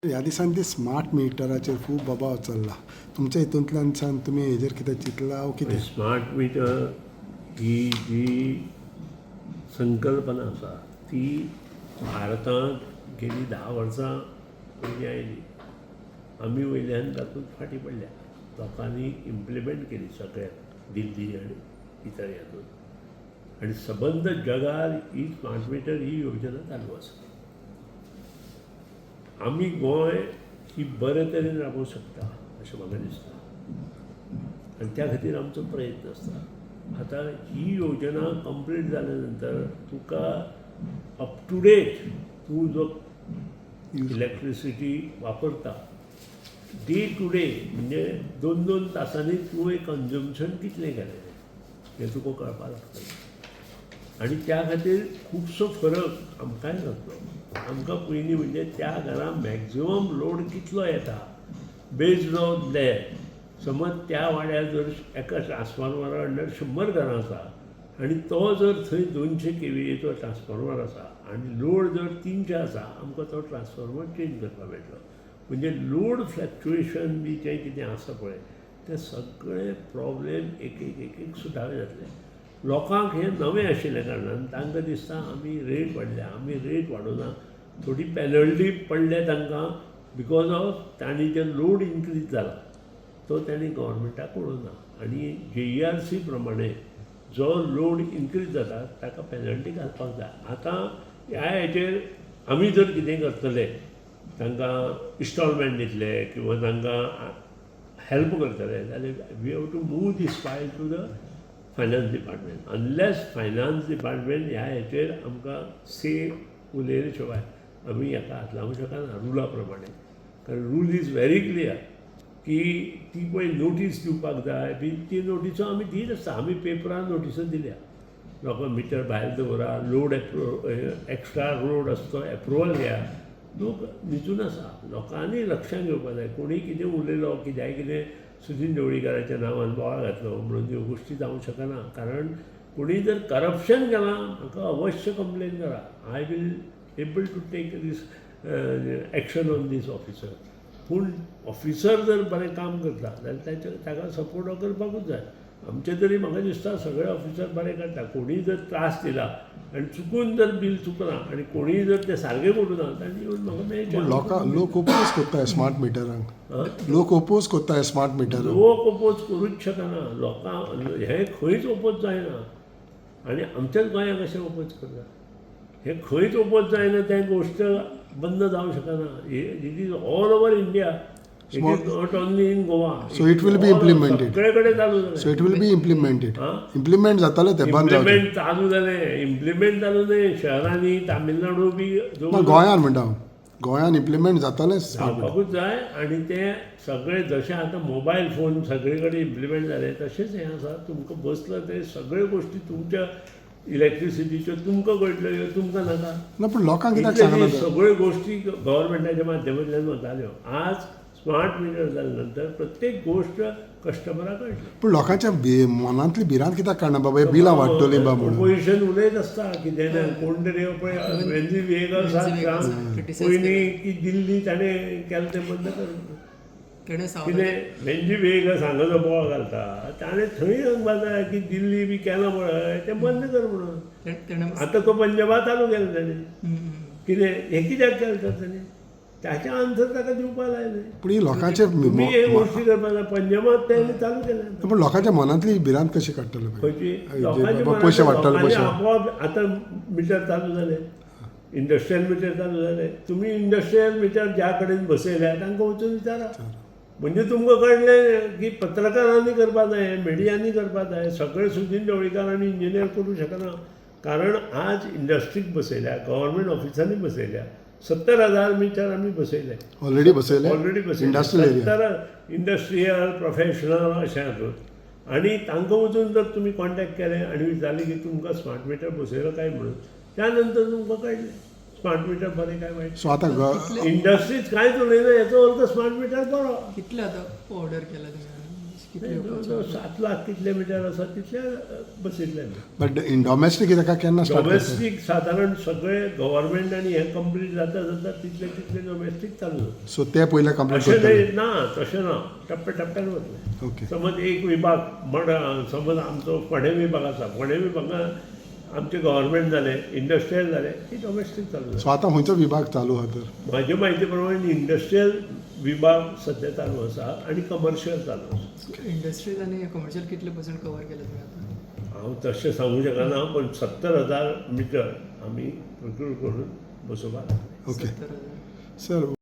ह्या दिसांनी ती स्मार्ट मिटराचेर खूब बोबाव चल्ला. तुमच्या हितूंतल्यान तुमी हेजेर कितें चिंतलां वा कितें? स्मार्ट मीटर ही जी संकल्पना आसा ती भारतांत गेली 10 वर्सां पयलीं आयली. आमी वयल्यान तातूंत फाटीं पडल्या. लोकांनी इम्प्लिमेंट केली सगळ्यात दिल्ली आनी इतर हातूंत. आनी सबंद जगार ही स्मार्ट मीटर ही योजना चालू आसा. आमी गोंय ही बरे तरेन राबोवंक शकता अशें म्हाका दिसता आनी त्या खातीर आमचो प्रयत्न आसता. आतां ही योजना कंप्लीट जाल्या नंतर तुका अप टू डेट तूं जो इलेक्ट्रिसिटी वापरता डे टू डे म्हणजे 2-2 तासांनी तुवें कन्जम्पशन कितलें केलें हें तुका कळपाक लागतलें. आनी त्या खातीर खुबसो फरक आमकांय जातलो. आमकां पयलीं म्हणजे त्या घरान मॅक्झिमम लोड कितलो येता बेज्ड ऑन दॅट. समज त्या वाड्यार जर एका ट्रान्सफॉर्मरा अंडर 100 घरां आसा आनी तो जर थंय 200 kVAचो ट्रान्सफॉर्मर आसा आनी लोड जर 300 आसा आमकां तो ट्रान्सफॉर्मर चेंज करपाक मेळटलो. म्हणजे लोड फ्लॅक्च्युएशन बी जें कितें आसा पळय ते सगळे प्रॉब्लेम एक एक सुदारले जातले. लोकांक हें नवें आशिल्ल्या कारणान तांकां दिसता आमी रेट वाडल्या, आमी रेट वाडोवना. थोडी पॅनल्टी पडल्या तांकां बिकॉज ऑफ तांणी जे लोड इन्क्रीज जाला तो तांणी गव्हर्मेंटाक कळोवना. आनी JERC प्रमाणे जो लोड इन्क्रीज जाता ताका पॅनल्टी घालपाक जाय. आतां ह्या हेचेर आमी जर कितें करतले तांकां इन्स्टॉलमेंट दितले किंवा तांकां हेल्प करतले जाल्यार we have to move this file to the finance department. Unless finance department ह्या हेचेर आमकां से उलयले शिवाय आमी हाका हात लावंक शकना रुला प्रमाणे. कारण रूल इज व्हेरी क्लियर की ती पळय नोटीस दिवपाक जाय बी ती नोटिसो आमी दीत आसता. आमी पेपरान नोटिसो दिल्या लोकां मिटर भायर दवरा, लोड एक्स्ट्रा लोड आसा तो एप्रुवल घेया. लोक न्हिदून आसा. लोकांनी लक्षांत घेवपाक जाय कोणीय कितें उलयलो कित्याय कितें सुदीन ढवळीकाराच्या नांवान बोवाळ घातलो म्हणून ह्यो गोश्टी जावंक शकना. कारण कोणीय जर करप्शन केलां म्हाका अवश्य कंप्लेन करा. I will able to take this action on this officer. पूण ऑफिसर जर बरें काम करता जाल्यार ताका सपोर्ट करपाकूच जाय. आमचे तरी म्हाका दिसता सगळे ऑफिसर बरें करता. कोणीय जर त्रास दिला आनी चुकून जर बील चुकलां आनी कोणीय जर तें सारकें करूना तांणी येवन म्हाका मेळचें. लोक ओपोज कोत्ताय स्मार्ट मिटरांक. लोक ओपोज कोत्ताय स्मार्ट मिटर. लोक ओपोज करूच शकना. लोकांक हें खंयच ओपोज जायना. आनी आमच्याच गोंयांक अशें ओपोज करता. हें खंयच ओपोज जायना तें गोश्ट बंद जावंक शकना. It is all over India. It is not only in Goa. So it will be implemented. सगळे कडेन चालू जालें. So it will be implemented. Implement जातालें तें बंद जावचें. इम्प्लिमेंट चालू जालें. इम्प्लिमेंट जालें न्हय शहरांनी तामिळनाडू बी गोंयान म्हणटा हांव. गोंयान इम्प्लिमेंट जातालें जावपाकूच जाय. आनी तें सगळे जशें आतां मोबायल फोन सगळे कडेन इम्प्लिमेंट जाले तशेंच हें आसा. तुमकां बसलं ते सगळे गोश्टी तुमच्या इलेक्ट्रिसिटीच्यो तुमकां कळटल्यो ह्यो तुमकां नाका. ना पूण लोकांक कित्याक सांगना? सगळ्यो गोश्टी गव्हर्मेंटाच्या माध्यमांतल्यान वताल्यो. आज स्मार्ट मिटर जाले नंतर प्रत्येक गोश्ट कस्टमराक कळटली. पूण लोकांच्या मनांतली भिरांत कित्याक काडना बाबा हें बिलां वाडटलीं बा म्हणून? पोजिशन उलयत आसता कितें ना कोण तरी पळय वेंजी वेगळ पयलीं की दिल्ली ताणें केलें तें बंद कर. कितें वेंजी वेग सांगाचो बोवाळ घालता ताणें थंय सांगपाक जाय की दिल्ली बी केलां पळय तें बंद कर म्हणून. आतां तो पंजाबा चालू केलो ताणें. कितें हें कित्याक केलें तर ताणें ताचें आन्सर ताका दिवपाक लायलें. पूण ही लोकांचे तुमी हे गोश्टी करपाक जाय. पंजाबात तेणें चालू केलें. पूण लोकांच्या मनांतली भिरांत कशी काडटले? खंयची पयशे वाडटले पयशे. आपोआप आतां मिटर चालू जालें. इंडस्ट्रियल मिटर चालू जालें. तुमी इंडस्ट्रियल मिटर ज्या कडेन बसयल्या तांकां वचून विचारा. म्हणजे तुमकां कळलें की पत्रकारांनी करपाक जाय मिडियांनी करपाक जाय. सगळे सुदीन ढवळीकार आनी इंजिनियर करूं शकना. कारण आज इंडस्ट्रीक बसयल्या गव्हर्मेंट ऑफिसांनी बसयल्या 70,000 मिटर आमी बसयले. ऑलरेडी बसयले. इंडस्ट्रियल एरिया इंडस्ट्रियल प्रोफेशनल अशें हातूंत. आनी तांकां वचून जर तुमी कॉन्टेक्ट केलें आनी विचारलें की तुमकां स्मार्ट मिटर बसयलो काय म्हणून त्या नंतर तुमकां कळलें स्मार्ट मिटर बरें काय वायट. सो आतां इंडस्ट्रीज कांयच उलयना हेचो अर्थ स्मार्ट मिटर बरो. कितले आतां ऑर्डर केला तुम्ही जवळ जवळ 7 लाख कितले मिटर आसा तितल्या बसयतले आमी. बट इन डॉमेस्टीक ताका केन्ना स्टार्ट डॉमेस्टीक सादारण सगळे गव्हर्मेंट आनी हे कंप्लीट जाता जाता तितले तितले डॉमेस्टीक चालू जाता. सो ते पयले कंप्लीट अशें करतले. नाही ना, तशें ना, टप्प्याटप्प्यान वतले. ओके. समज एक विभाग समज आमचो फोंडे विभाग आसा, फोंडे विभागात आमचे गव्हर्मेंट जाले, इंडस्ट्रियल जाले, ती डॉमेस्टीक चालू जाता. सो आतां खंयचो विभाग चालू आहा तर? म्हाजे म्हायती प्रमाणे इंडस्ट्रियल विभाग सध्या चालू आसा आनी कमर्शियल चालू आसा. इंडस्ट्रीज आणि कमर्शियल कितले पर्सेंट कव्हर केले तुम्ही आता? हांव तशें सांगूं शकना, पण 70,000 मिटर आमी प्रोक्यूर करून बसोवपाक लागले. ओके 70,000. सर